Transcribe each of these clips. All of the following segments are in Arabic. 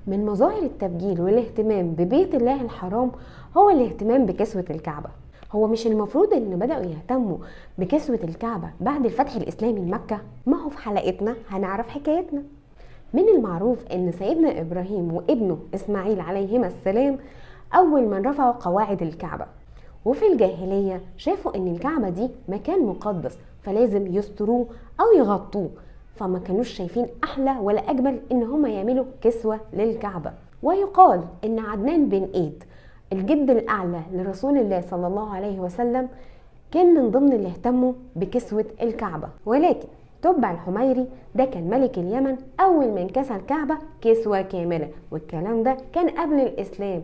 من مظاهر التبجيل والاهتمام ببيت الله الحرام هو الاهتمام بكسوة الكعبة. هو مش المفروض ان بدأوا يهتموا بكسوة الكعبة بعد الفتح الاسلامي لمكة؟ ما هو في حلقتنا هنعرف حكايتنا. من المعروف ان سيدنا ابراهيم وابنه اسماعيل عليهما السلام اول من رفعوا قواعد الكعبة، وفي الجاهلية شافوا ان الكعبة دي مكان مقدس فلازم يستروه او يغطوه، فما كانوش شايفين احلى ولا اجمل ان هم يعملوا كسوة للكعبة. ويقال ان عدنان بن ايد الجد الاعلى لرسول الله صلى الله عليه وسلم كان من ضمن اللي اهتموا بكسوة الكعبة، ولكن تبع الحميري ده كان ملك اليمن اول من كسى الكعبة كسوة كاملة، والكلام ده كان قبل الاسلام،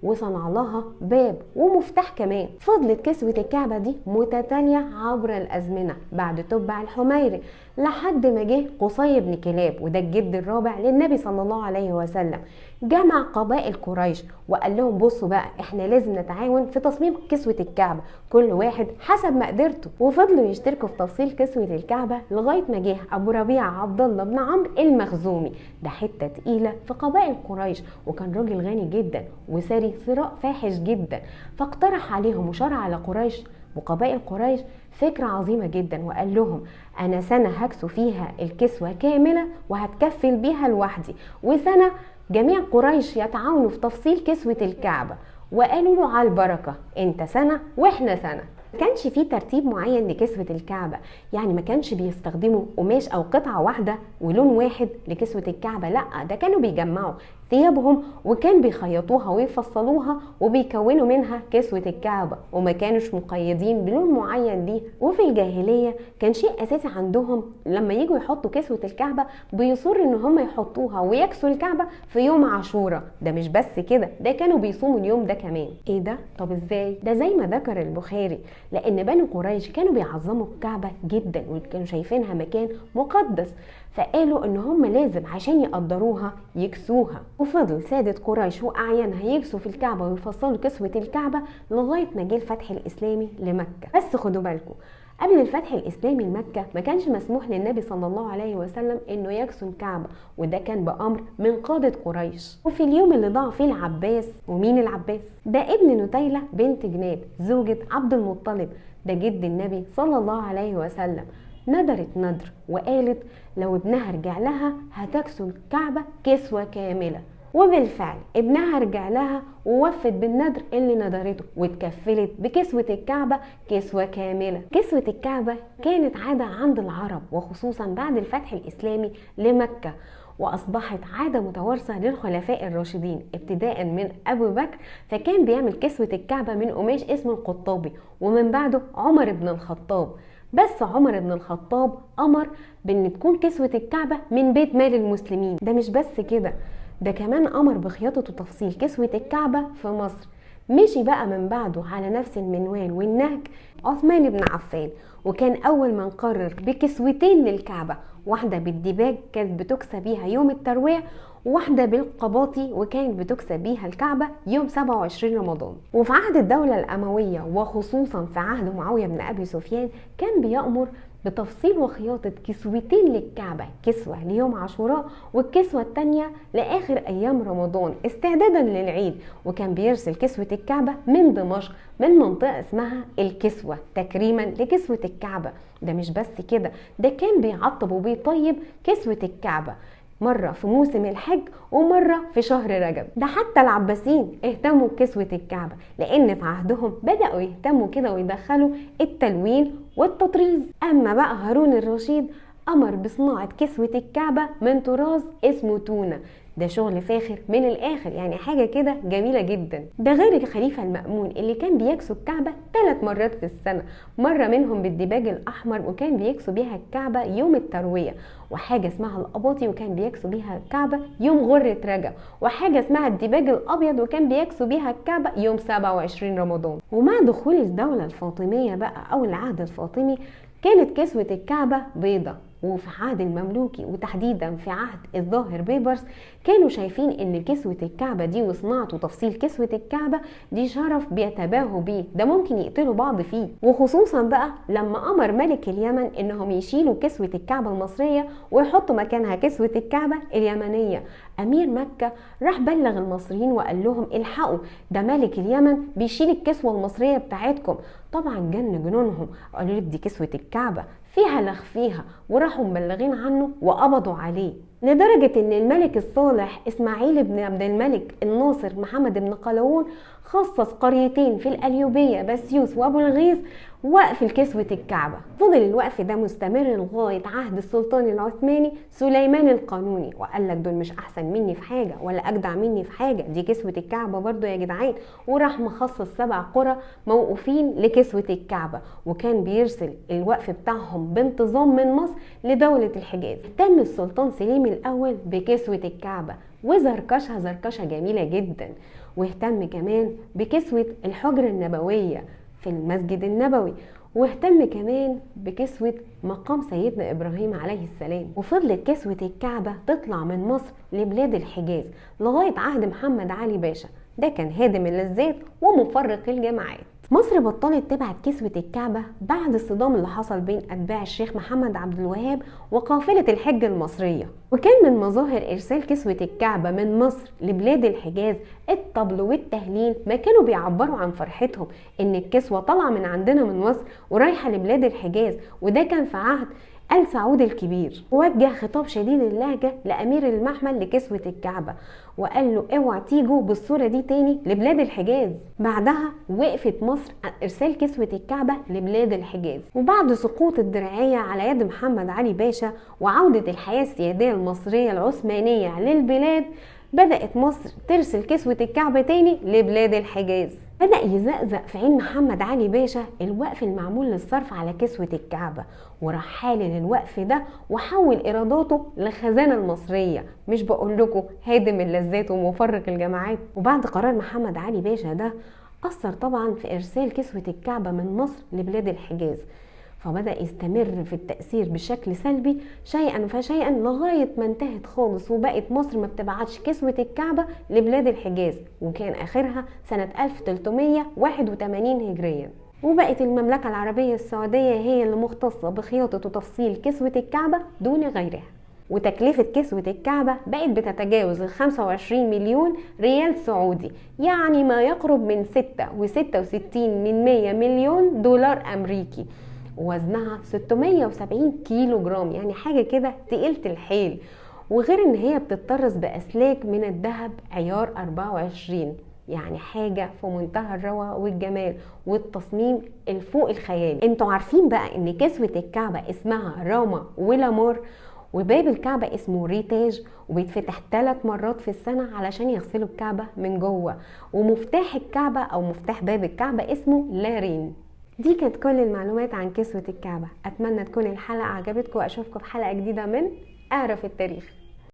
وصنع لها باب ومفتاح كمان. فضلت كسوة الكعبة دي متتالية عبر الأزمنة بعد تبع الحميري لحد ما جه قصي بن كلاب، وده الجد الرابع للنبي صلى الله عليه وسلم، جمع قبائل قريش وقال لهم بصوا بقى احنا لازم نتعاون في تصميم كسوة الكعبة، كل واحد حسب مقدرته. وفضلوا يشتركوا في تفصيل كسوة الكعبة لغاية ما جه أبو ربيعة عبد الله بن عمرو المخزومي، ده حتة تقيلة في قبائل قريش، وكان راجل غني جدا وساري ثراء فاحش جدا، فاقترح عليهم وشرع على قريش وقبائل قريش فكرة عظيمة جدا، وقال لهم أنا سنة هكسو فيها الكسوة كاملة وهتكفل بيها لوحدي، وسنة جميع قريش يتعاونوا في تفصيل كسوة الكعبة. وقالوا له على البركة، انت سنة واحنا سنة. ما كانش فيه ترتيب معين لكسوة الكعبة، يعني ما كانش بيستخدموا قماش او قطعة واحدة ولون واحد لكسوة الكعبة، لا ده كانوا بيجمعوا ثيابهم وكان بيخيطوها ويفصلوها وبيكونوا منها كسوة الكعبة، وما كانوش مقيدين بلون معين ليه. وفي الجاهلية كان شيء اساسي عندهم لما يجوا يحطوا كسوة الكعبة بيصر ان هم يحطوها ويكسوا الكعبة في يوم عاشوراء. ده مش بس كده، ده كانوا بيصوموا اليوم ده كمان. ايه ده؟ طب ازاي؟ ده زي ما ذكر البخاري، لان بني قريش كانوا بيعظموا الكعبة جدا وكانوا شايفينها مكان مقدس، فقالوا ان هم لازم عشان يقدروها يكسوها. وفضل سادة قريش واعيانها يكسوا في الكعبة ويفصلوا كسوة الكعبة لغاية ما جه الفتح الاسلامي لمكة. بس خدوا بالكم، قبل الفتح الاسلامي لمكة ما كانش مسموح للنبي صلى الله عليه وسلم انه يكسو الكعبة، وده كان بامر من قادة قريش. وفي اليوم اللي ضاع فيه العباس، ومين العباس ده؟ ابن نتيلة بنت جناد زوجة عبد المطلب، ده جد النبي صلى الله عليه وسلم، ندرت ندر وقالت لو ابنها رجع لها هتكسو الكعبة كسوة كاملة. وبالفعل ابنها رجع لها ووفت بالندر اللي ندرته واتكفلت بكسوة الكعبة كسوة كاملة. كسوة الكعبة كانت عادة عند العرب، وخصوصا بعد الفتح الإسلامي لمكة، وأصبحت عادة متوارثة للخلفاء الراشدين ابتداء من أبو بكر، فكان بيعمل كسوة الكعبة من قماش اسمه القطابي، ومن بعده عمر بن الخطاب. بس عمر بن الخطاب أمر بأن تكون كسوة الكعبة من بيت مال المسلمين. ده مش بس كده، ده كمان أمر بخياطة وتفصيل كسوة الكعبة في مصر. مشي بقى من بعده على نفس المنوال والنهج عثمان بن عفان، وكان أول من قرر بكسوتين للكعبة، واحدة بالديباج كانت بتكسى بيها يوم التروية، وواحدة بالقباطي وكانت بتكسى بيها الكعبة يوم 27 رمضان. وفي عهد الدولة الأموية وخصوصا في عهد معاوية بن أبي سفيان كان بيأمر بتفصيل وخياطة كسوتين للكعبة، كسوة ليوم عاشوراء والكسوة التانية لآخر أيام رمضان استعدادا للعيد، وكان بيرسل كسوة الكعبة من دمشق من منطقة اسمها الكسوة تكريما لكسوة الكعبة. ده مش بس كده، ده كان بيعطب وبيطيب كسوة الكعبة مرة في موسم الحج ومرة في شهر رجب. ده حتى العباسيين اهتموا بكسوة الكعبة، لأن في عهدهم بدأوا يهتموا كده ويدخلوا التلوين والتطريز. أما بقى هارون الرشيد أمر بصناعة كسوة الكعبة من طراز اسمه تونة، ده شغل فاخر من الآخر، يعني حاجة كده جميلة جدا. ده غير الخليفة المأمون اللي كان بيكسو الكعبة 3 مرات في السنة، مرة منهم بالديباج الأحمر وكان بيكسو بيها الكعبة يوم التروية، وحاجة اسمها القباطي وكان بيكسو بيها الكعبة يوم غرة رجب، وحاجة اسمها الديباج الأبيض وكان بيكسو بيها الكعبة يوم 27 رمضان. ومع دخول الدولة الفاطمية بقى أو العهد الفاطمي كانت كسوة الكعبة بيضة، وفي عهد المملوكي وتحديدا في عهد الظاهر بيبرس كانوا شايفين ان كسوة الكعبة دي وصناعة وتفصيل كسوة الكعبة دي شرف بيتباهوا بيه، ده ممكن يقتلوا بعض فيه. وخصوصا بقى لما امر ملك اليمن انهم يشيلوا كسوة الكعبة المصرية ويحطوا مكانها كسوة الكعبة اليمنية. امير مكة راح بلغ المصريين وقال لهم الحقوا، ده ملك اليمن بيشيل الكسوة المصرية بتاعتكم. طبعا جن جنونهم، قالوا لك دي كسوة الكعبة فيها لغ فيها، وراحوا مبلغين عنه وقبضوا عليه. لدرجة ان الملك الصالح اسماعيل بن عبد الملك الناصر محمد بن قلاوون خصص قريتين في القليوبية بسيوس وابو الغيث وقف لكسوة الكعبة. فضل الوقف ده مستمر لغاية عهد السلطان العثماني سليمان القانوني، وقال لك دول مش احسن مني في حاجة ولا اجدع مني في حاجة، دي كسوة الكعبة برضو يا جدعان. وراح مخصص 7 قرى موقوفين لكسوة الكعبة، وكان بيرسل الوقف بتاعهم بانتظام من مصر لدولة الحجاز. اهتم السلطان سليم الاول بكسوة الكعبة وزركشها زركشة جميلة جدا، واهتم كمان بكسوة الحجر النبوية في المسجد النبوي، واهتم كمان بكسوة مقام سيدنا إبراهيم عليه السلام. وفضلت كسوة الكعبة تطلع من مصر لبلاد الحجاز لغاية عهد محمد علي باشا، ده كان هادم اللذات ومفرق الجماعات. مصر بطلت تبعت كسوة الكعبة بعد الصدام اللي حصل بين أتباع الشيخ محمد عبد الوهاب وقافلة الحج المصرية. وكان من مظاهر إرسال كسوة الكعبة من مصر لبلاد الحجاز الطبل والتهليل، ما كانوا بيعبروا عن فرحتهم إن الكسوة طالعة من عندنا من مصر ورايحة لبلاد الحجاز. وده كان في عهد آل سعود الكبير. وجه خطاب شديد اللهجة لأمير المحمل لكسوة الكعبة وقال له اوعى تيجوا بالصورة دي تاني لبلاد الحجاز. بعدها وقفت مصر عن إرسال كسوة الكعبة لبلاد الحجاز. وبعد سقوط الدرعية على يد محمد علي باشا وعودة الحياة السيادية المصرية العثمانية للبلاد، بدأت مصر ترسل كسوة الكعبة تاني لبلاد الحجاز. بدأ يزقزق في عين محمد علي باشا الوقف المعمول للصرف على كسوة الكعبة، وراح حالل الوقف ده وحول إيراداته للخزانة المصرية. مش بقول لكم هادم اللذات ومفرق الجماعات؟ وبعد قرار محمد علي باشا ده أثر طبعا في إرسال كسوة الكعبة من مصر لبلاد الحجاز، فبدأ يستمر في التأثير بشكل سلبي شيئا فشيئا لغاية ما انتهت خالص وبقت مصر ما بتبعتش كسوة الكعبة لبلاد الحجاز، وكان آخرها سنة 1381 هجريا. وبقت المملكة العربية السعودية هي اللي مختصة بخياطة وتفصيل كسوة الكعبة دون غيرها. وتكلفة كسوة الكعبة بقت بتتجاوز 25 مليون ريال سعودي، يعني ما يقرب من 6.66 مليون دولار أمريكي، ووزنها 670 كيلو جرام، يعني حاجة كده تقيلة الحيل. وغير ان هي بتطرز بأسلاك من الذهب عيار 24، يعني حاجة في منتهى الروعة والجمال والتصميم الفوق الخيال. انتوا عارفين بقى ان كسوة الكعبة اسمها راما ولامور، وباب الكعبة اسمه ريتاج، وبيتفتح 3 مرات في السنة علشان يغسلوا الكعبة من جوه. ومفتاح الكعبة او مفتاح باب الكعبة اسمه لارين. دي كانت كل المعلومات عن كسوة الكعبة. اتمنى تكون الحلقة عجبتكم واشوفكم في حلقة جديدة من اعرف التاريخ.